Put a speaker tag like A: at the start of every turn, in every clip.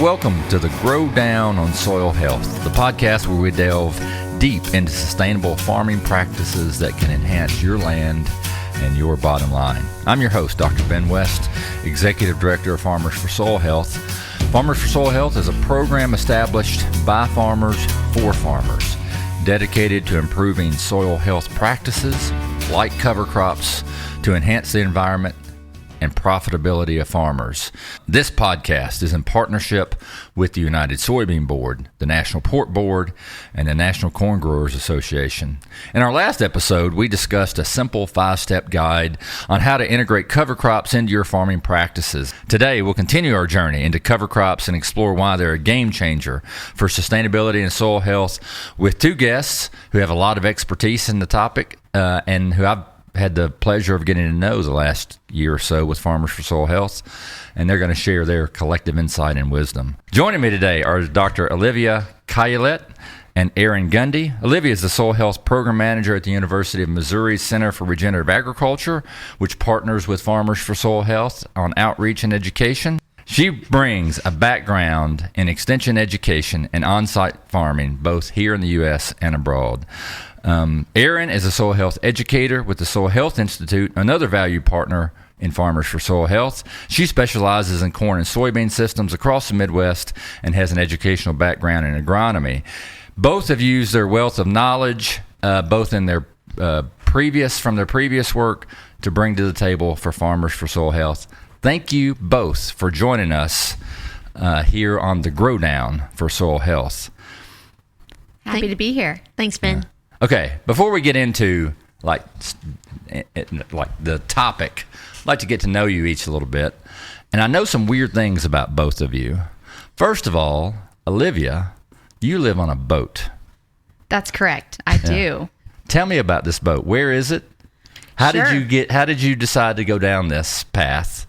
A: Welcome to the Grow Down on Soil Health, the podcast where we delve deep into sustainable farming practices that can enhance your land and your bottom line. I'm your host, Dr. Ben West, Executive Director of Farmers for Soil Health. Farmers for Soil Health is a program established by farmers for farmers, dedicated to improving soil health practices like cover crops to enhance the environment and profitability of farmers. This podcast is in partnership with the United Soybean Board, the National Pork Board, and the National Corn Growers Association. In our last episode, we discussed a simple 5-step guide on how to integrate cover crops into your farming practices. Today, we'll continue our journey into cover crops and explore why they're a game changer for sustainability and soil health with two guests who have a lot of expertise in the topic and who I've had the pleasure of getting to know the last year or so with Farmers for Soil Health, and they're going to share their collective insight and wisdom. Joining me today are Dr. Olivia Caillouet and Erin Gundy. Olivia is the Soil Health Program Manager at the University of Missouri's Center for Regenerative Agriculture, which partners with Farmers for Soil Health on outreach and education. She brings a background in extension education and on-site farming, both here in the U.S. and abroad. Erin is a soil health educator with the Soil Health Institute, another valued partner in Farmers for Soil Health. She specializes in corn and soybean systems across the Midwest and has an educational background in agronomy. Both have used their wealth of knowledge, both in their previous work, to bring to the table for Farmers for Soil Health. Thank you both for joining us here on the Grow Down for Soil Health.
B: Happy to be here.
C: Thanks, Ben.
A: Yeah. Okay, before we get into like the topic, I'd like to get to know you each a little bit. And I know some weird things about both of you. First of all, Olivia, you live on a boat.
B: That's correct. I do.
A: Tell me about this boat. Where is it? How did you decide to go down this path?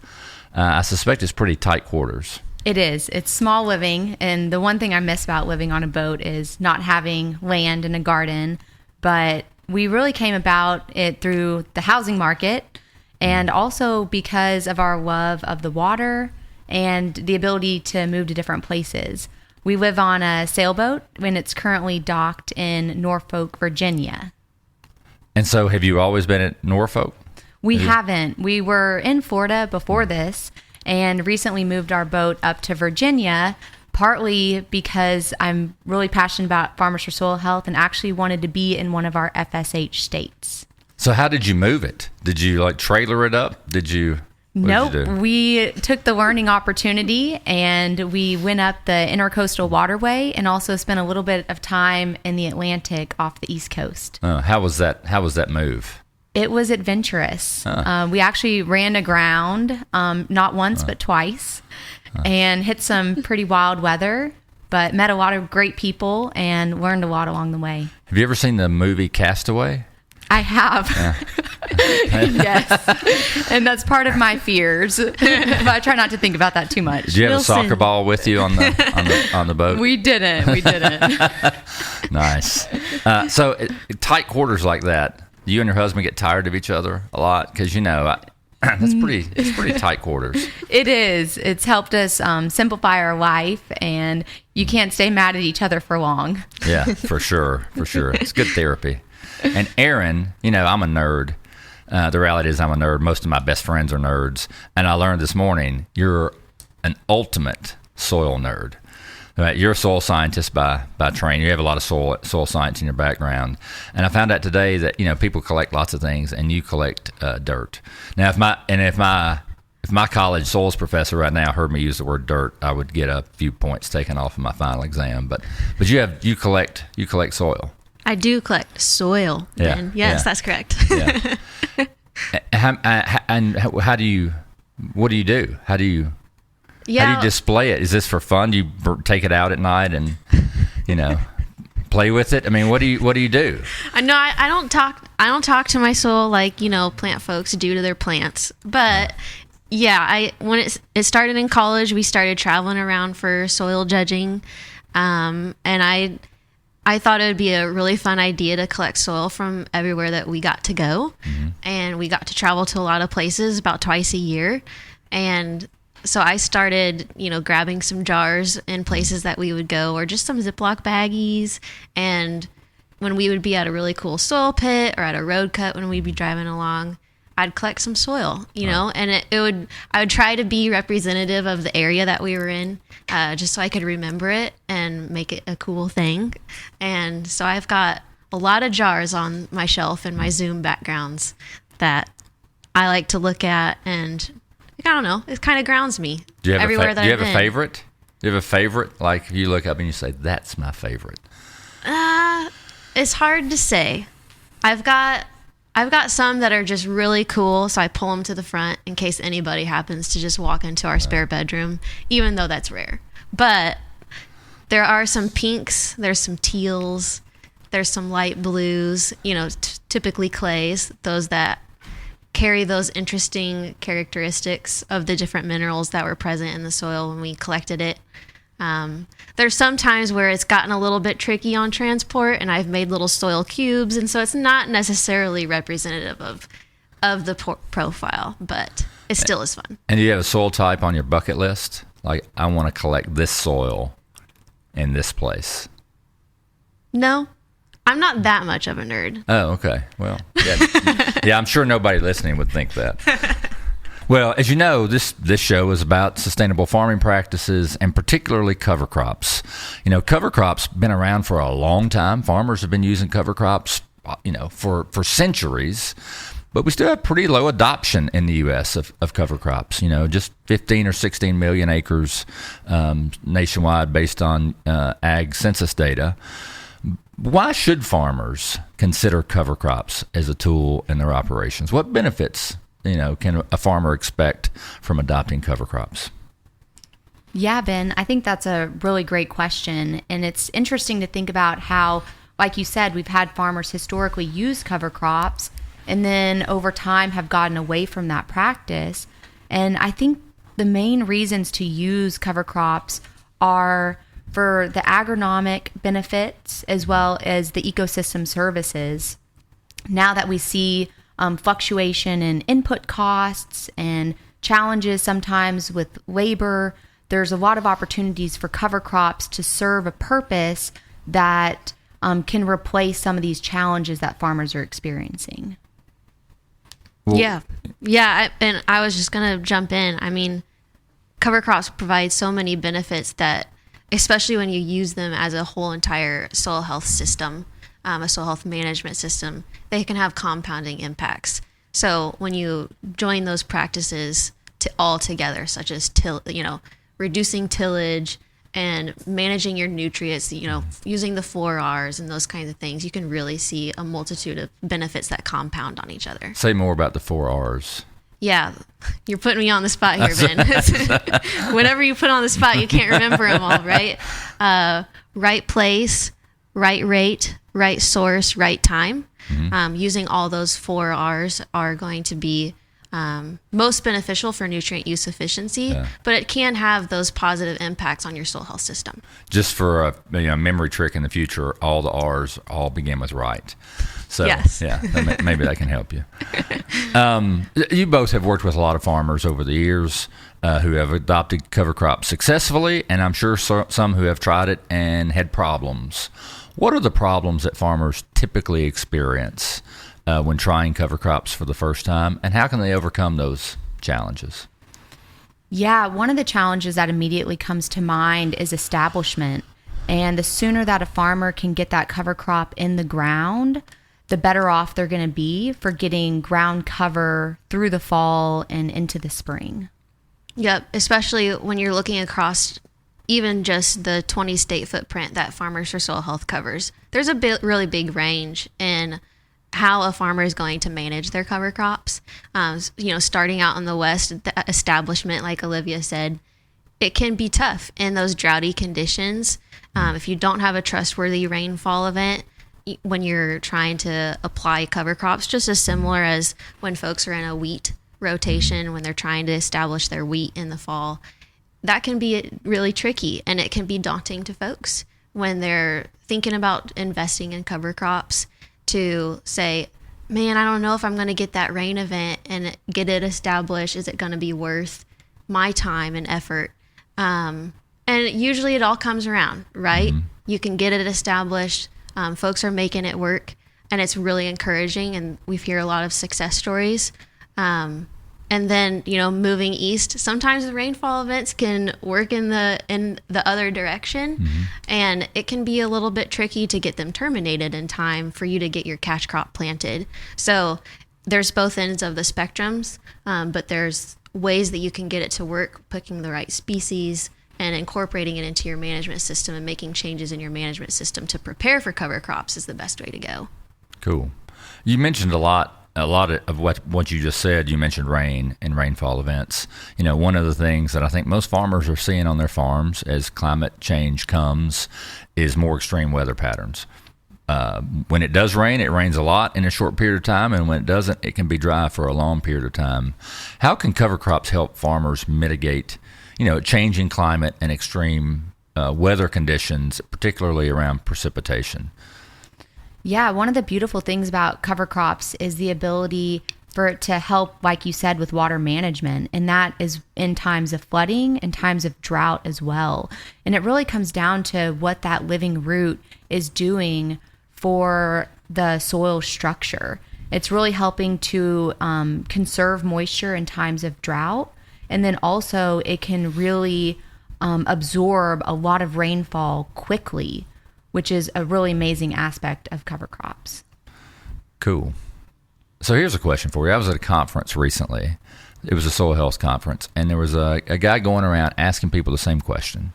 A: I suspect it's pretty tight quarters.
B: It is. It's small living, and the one thing I miss about living on a boat is not having land and a garden. But we really came about it through the housing market, and also because of our love of the water and the ability to move to different places. We live on a sailboat, and it's currently docked in Norfolk, Virginia.
A: And so have you always been at Norfolk?
B: We haven't. We were in Florida before this and recently moved our boat up to Virginia, partly because I'm really passionate about Farmers for Soil Health and actually wanted to be in one of our FSH states.
A: So how did you move it? Did you trailer it up?
B: Nope. We took the learning opportunity and we went up the Intercoastal Waterway and also spent a little bit of time in the Atlantic off the East Coast.
A: How was that move?
B: It was adventurous. We actually ran aground, not once, but twice, and hit some pretty wild weather, but met a lot of great people and learned a lot along the way.
A: Have you ever seen the movie Castaway?
B: I have. Yes. And that's part of my fears. But I try not to think about that too much.
A: Did you have a soccer ball with you on the boat?
B: We didn't.
A: Nice. So tight quarters like that, you and your husband get tired of each other a lot? Because, it's pretty tight quarters.
B: It is. It's helped us simplify our life, and you can't stay mad at each other for long.
A: Yeah, for sure. It's good therapy. And Erin, I'm a nerd. The reality is I'm a nerd. Most of my best friends are nerds. And I learned this morning, you're an ultimate soil nerd. Right? You're a soil scientist by training. You have a lot of soil science in your background. And I found out today that, people collect lots of things, and you collect dirt. Now, if my college soils professor right now heard me use the word dirt, I would get a few points taken off of my final exam. But you collect soil.
C: I do collect soil, Ben. Yes, that's correct.
A: Yeah. And what do you do? How do you display it? Is this for fun? Do you take it out at night and, play with it? I mean, what do you do?
C: No, I don't talk to my soil like, plant folks do to their plants. But when it started in college, we started traveling around for soil judging. And I thought it would be a really fun idea to collect soil from everywhere that we got to go. Mm-hmm. And we got to travel to a lot of places about twice a year. And So I started, grabbing some jars in places that we would go, or just some Ziploc baggies. And when we would be at a really cool soil pit or at a road cut when we'd be driving along, I'd collect some soil, and I would try to be representative of the area that we were in, just so I could remember it and make it a cool thing. And so I've got a lot of jars on my shelf in my Zoom backgrounds that I like to look at, and I don't know, it kind of grounds me everywhere that I'm in.
A: Do you have a favorite? Do you have a favorite? Like you look up and you say, that's my favorite.
C: It's hard to say. I've got some that are just really cool, so I pull them to the front in case anybody happens to just walk into our spare bedroom, even though that's rare. But there are some pinks, there's some teals, there's some light blues, typically clays, those that carry those interesting characteristics of the different minerals that were present in the soil when we collected it. There's some times where it's gotten a little bit tricky on transport, and I've made little soil cubes, and so it's not necessarily representative of the profile, but it still is fun.
A: And do you have a soil type on your bucket list? Like, I want to collect this soil in this place.
C: No, I'm not that much of a nerd.
A: Oh, okay. Well, yeah, I'm sure nobody listening would think that. Well, as you know, this show is about sustainable farming practices and particularly cover crops. Cover crops been around for a long time. Farmers have been using cover crops, for centuries. But we still have pretty low adoption in the U.S. of cover crops. Just 15 or 16 million acres nationwide based on ag census data. Why should farmers consider cover crops as a tool in their operations? What benefits can a farmer expect from adopting cover crops?
B: Yeah, Ben, I think that's a really great question. And it's interesting to think about how, like you said, we've had farmers historically use cover crops and then over time have gotten away from that practice. And I think the main reasons to use cover crops are for the agronomic benefits as well as the ecosystem services. Now that we see fluctuation in input costs and challenges sometimes with labor, there's a lot of opportunities for cover crops to serve a purpose that can replace some of these challenges that farmers are experiencing.
A: Well,
C: yeah. And I was just going to jump in. I mean, cover crops provide so many benefits that, especially when you use them as a whole entire soil health system, a soil health management system, they can have compounding impacts. So when you join those practices all together, such as reducing tillage and managing your nutrients, using the 4 R's and those kinds of things, you can really see a multitude of benefits that compound on each other.
A: Say more about the 4 R's.
C: Yeah, you're putting me on the spot here, Ben. Whenever you put on the spot, you can't remember them all, right? Right place, right rate, right source, right time. Mm-hmm. Using all those 4 R's are going to be most beneficial for nutrient use efficiency, but it can have those positive impacts on your soil health system.
A: Just for a memory trick in the future, all the R's all begin with right. So,
C: yes.
A: Yeah, maybe that can help you. You both have worked with a lot of farmers over the years who have adopted cover crops successfully, and I'm sure some who have tried it and had problems. What are the problems that farmers typically experience when trying cover crops for the first time, and how can they overcome those challenges?
B: Yeah, one of the challenges that immediately comes to mind is establishment. And the sooner that a farmer can get that cover crop in the ground, the better off they're going to be for getting ground cover through the fall and into the spring.
C: Yep, especially when you're looking across even just the 20-state footprint that Farmers for Soil Health covers. There's a really big range in how a farmer is going to manage their cover crops. Starting out in the West, the establishment, like Olivia said, it can be tough in those droughty conditions. If you don't have a trustworthy rainfall event, when you're trying to apply cover crops, just as similar as when folks are in a wheat rotation, when they're trying to establish their wheat in the fall, that can be really tricky, and it can be daunting to folks when they're thinking about investing in cover crops to say, man, I don't know if I'm going to get that rain event and get it established. Is it going to be worth my time and effort. And usually it all comes around, right? Mm-hmm. You can get it established. Folks are making it work, and it's really encouraging. And we hear a lot of success stories. And then, moving east, sometimes the rainfall events can work in the other direction, mm-hmm. and it can be a little bit tricky to get them terminated in time for you to get your cash crop planted. So there's both ends of the spectrums, but there's ways that you can get it to work, picking the right species and incorporating it into your management system and making changes in your management system to prepare for cover crops is the best way to go.
A: Cool. You mentioned a lot of what you just said. You mentioned rain and rainfall events. One of the things that I think most farmers are seeing on their farms as climate change comes is more extreme weather patterns. When it does rain, it rains a lot in a short period of time, and when it doesn't, it can be dry for a long period of time. How can cover crops help farmers mitigate, changing climate and extreme weather conditions, particularly around precipitation?
B: Yeah, one of the beautiful things about cover crops is the ability for it to help, like you said, with water management. And that is in times of flooding and times of drought as well. And it really comes down to what that living root is doing for the soil structure. It's really helping to conserve moisture in times of drought. And then also it can really absorb a lot of rainfall quickly, which is a really amazing aspect of cover crops.
A: Cool. So here's a question for you. I was at a conference recently. It was a soil health conference, and there was a guy going around asking people the same question.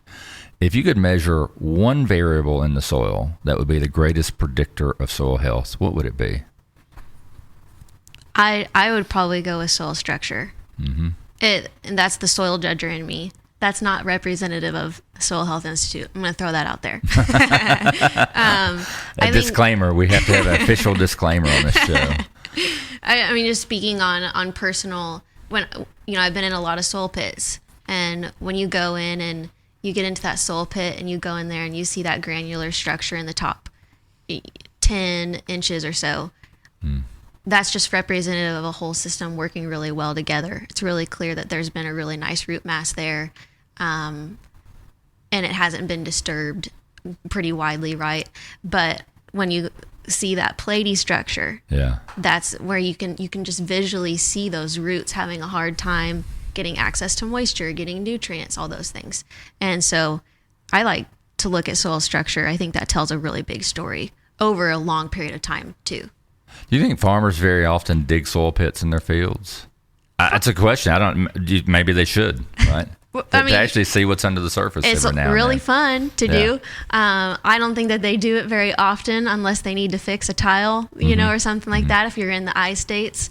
A: If you could measure one variable in the soil that would be the greatest predictor of soil health, what would it be?
C: I would probably go with soil structure. Mm-hmm. And that's the soil judger in me. That's not representative of Soil Health Institute. I'm going to throw that out there.
A: Disclaimer. We have to have an official disclaimer on this show.
C: I mean, just speaking on personal, when, I've been in a lot of soil pits, and when you go in and you get into that soil pit and you go in there and you see that granular structure in the top 10 inches or so, that's just representative of a whole system working really well together. It's really clear that there's been a really nice root mass there, and it hasn't been disturbed pretty widely, right? But when you see that platy structure, that's where you can just visually see those roots having a hard time getting access to moisture, getting nutrients, all those things. And so I like to look at soil structure. I think that tells a really big story over a long period of time too.
A: Do you think farmers very often dig soil pits in their fields? That's a question. Maybe they should, right? To actually see what's under the surface.
C: It's
A: every now and
C: really
A: then.
C: Fun to do. I don't think that they do it very often unless they need to fix a tile, or something like that. If you're in the I states,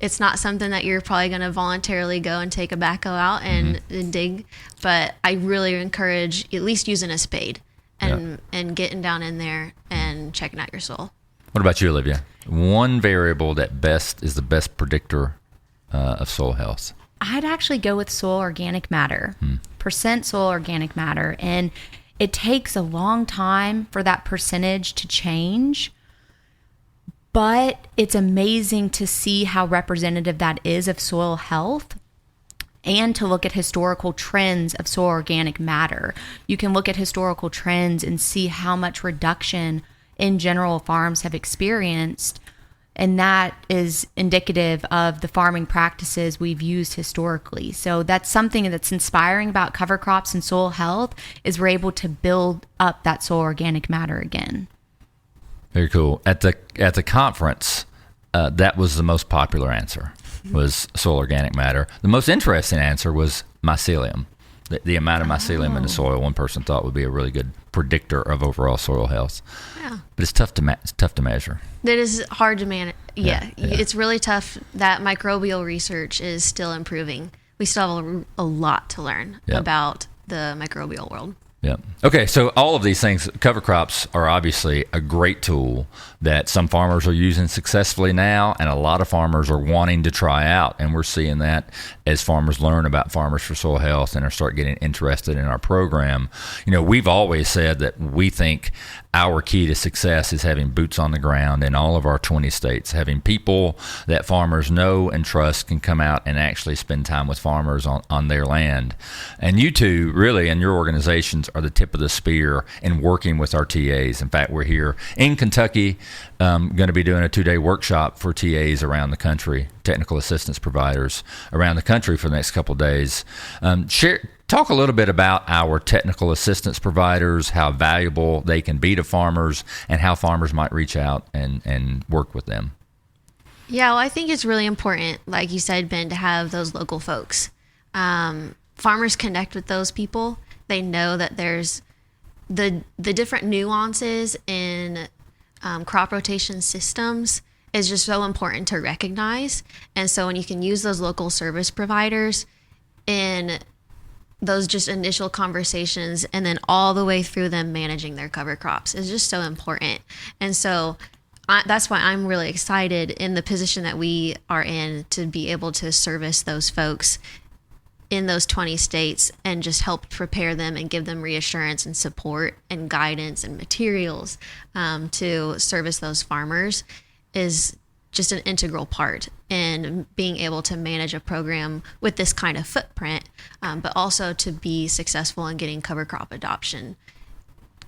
C: it's not something that you're probably going to voluntarily go and take a backhoe out and dig. But I really encourage at least using a spade and getting down in there and checking out your soil.
A: What about you, Olivia? One variable that is the best predictor of soil health?
B: I'd actually go with soil organic matter, percent soil organic matter. And it takes a long time for that percentage to change, but it's amazing to see how representative that is of soil health and to look at historical trends of soil organic matter. You can look at historical trends and see how much reduction in general farms have experienced, and that is indicative of the farming practices we've used historically. So that's something that's inspiring about cover crops and soil health, is we're able to build up that soil organic matter again.
A: Very cool. At the conference, that was the most popular answer, was soil organic matter. The most interesting answer was mycelium. The amount of mycelium in the soil, one person thought would be a really good predictor of overall soil health. Yeah. But it's tough to measure. It
C: is hard to manage. Yeah, it's really tough. That microbial research is still improving. We still have a lot to learn about the microbial world.
A: Yeah. Okay, so all of these things, cover crops are obviously a great tool that some farmers are using successfully now, and a lot of farmers are wanting to try out. And we're seeing that as farmers learn about Farmers for Soil Health and are start getting interested in our program. We've always said that we think our key to success is having boots on the ground in all of our 20 states, having people that farmers know and trust can come out and actually spend time with farmers on their land. And you two, really, and your organizations are the tip of the spear in working with our TAs. In fact, we're here in Kentucky, going to be doing a 2-day workshop for TAs around the country, technical assistance providers around the country for the next couple of days. Talk a little bit about our technical assistance providers, how valuable they can be to farmers, and how farmers might reach out and work with them.
C: Yeah, well, I think it's really important, like you said, Ben, to have those local folks. Farmers connect with those people. They know that there's the different nuances in crop rotation systems is just so important to recognize. And so when you can use those local service providers in those just initial conversations and then all the way through them managing their cover crops is just so important. And so that's why I'm really excited in the position that we are in to be able to service those folks in those 20 states and just help prepare them and give them reassurance and support and guidance and materials to service those farmers is just an integral part in being able to manage a program with this kind of footprint, but also to be successful in getting cover crop adoption.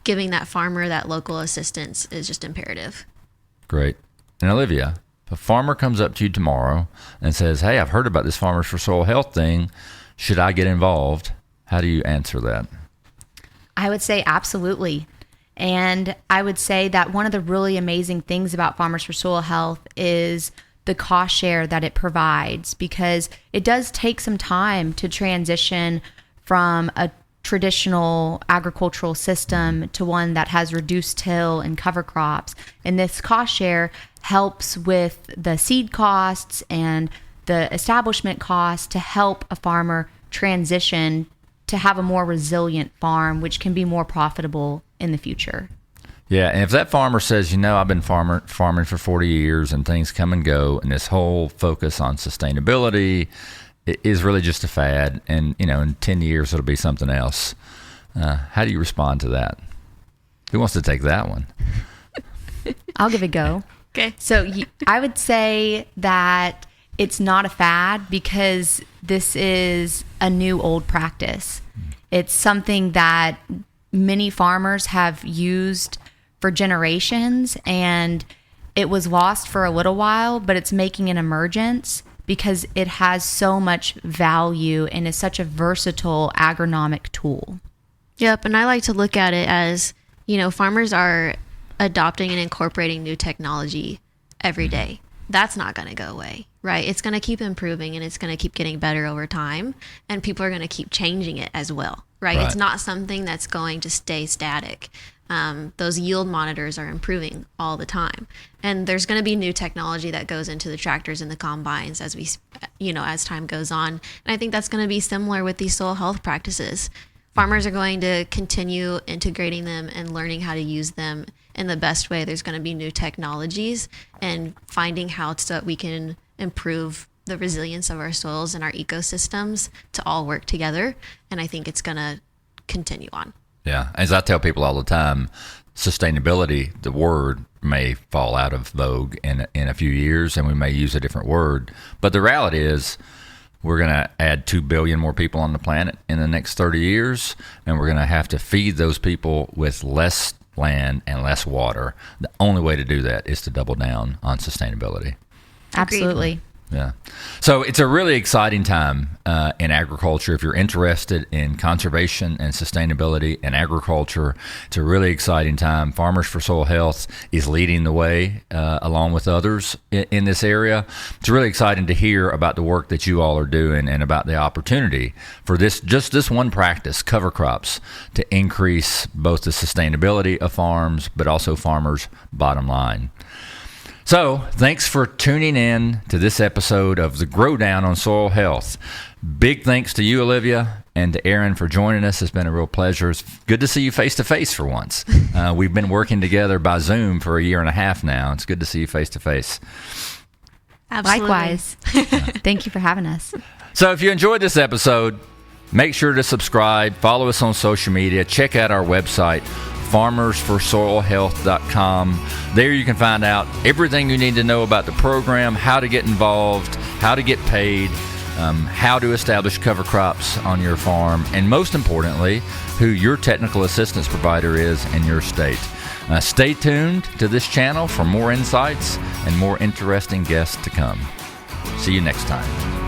C: Giving that farmer that local assistance is just imperative.
A: Great. And Olivia, if a farmer comes up to you tomorrow and says, hey, I've heard about this Farmers for Soil Health thing, should I get involved? How do you answer that?
B: I would say absolutely. And I would say that one of the really amazing things about Farmers for Soil Health is the cost share that it provides, because it does take some time to transition from a traditional agricultural system to one that has reduced till and cover crops. And this cost share helps with the seed costs and the establishment costs to help a farmer transition to have a more resilient farm, which can be more profitable in the future.
A: Yeah, and if that farmer says, I've been farming for 40 years and things come and go, and this whole focus on sustainability is really just a fad, and, in 10 years it'll be something else. How do you respond to that? Who wants to take that one?
B: I'll give it a go.
C: Okay.
B: So I would say that it's not a fad because this is a new old practice. It's something that many farmers have used for generations, and it was lost for a little while, but it's making an emergence because it has so much value and is such a versatile agronomic tool.
C: Yep, and I like to look at it as, farmers are adopting and incorporating new technology every day. That's not going to go away, right? It's going to keep improving and it's going to keep getting better over time, and people are going to keep changing it as well, right? It's not something that's going to stay static. Those yield monitors are improving all the time, and there's going to be new technology that goes into the tractors and the combines as as time goes on. And I think that's going to be similar with these soil health practices. Farmers are going to continue integrating them and learning how to use them in the best way. There's going to be new technologies and finding how so that we can improve the resilience of our soils and our ecosystems to all work together. And I think it's going to continue on.
A: Yeah. As I tell people all the time, sustainability, the word, may fall out of vogue in a few years, and we may use a different word. But the reality is we're going to add 2 billion more people on the planet in the next 30 years, and we're going to have to feed those people with less land and less water. The only way to do that is to double down on sustainability.
B: Absolutely.
A: Yeah. So it's a really exciting time in agriculture. If you're interested in conservation and sustainability in agriculture, it's a really exciting time. Farmers for Soil Health is leading the way along with others in this area. It's really exciting to hear about the work that you all are doing and about the opportunity for this one practice, cover crops, to increase both the sustainability of farms, but also farmers' bottom line. So, thanks for tuning in to this episode of The Grow Down on Soil Health. Big thanks to you, Olivia, and to Erin for joining us. It's been a real pleasure. It's good to see you face-to-face for once. We've been working together by Zoom for a year and a half now. It's good to see you face-to-face.
C: Absolutely.
B: Likewise. Thank you for having us.
A: So if you enjoyed this episode, make sure to subscribe, follow us on social media, check out our website, farmersforsoilhealth.com. There you can find out everything you need to know about the program, how to get involved, how to get paid, how to establish cover crops on your farm, and most importantly, who your technical assistance provider is in your state. Stay tuned to this channel for more insights and more interesting guests to come. See you next time.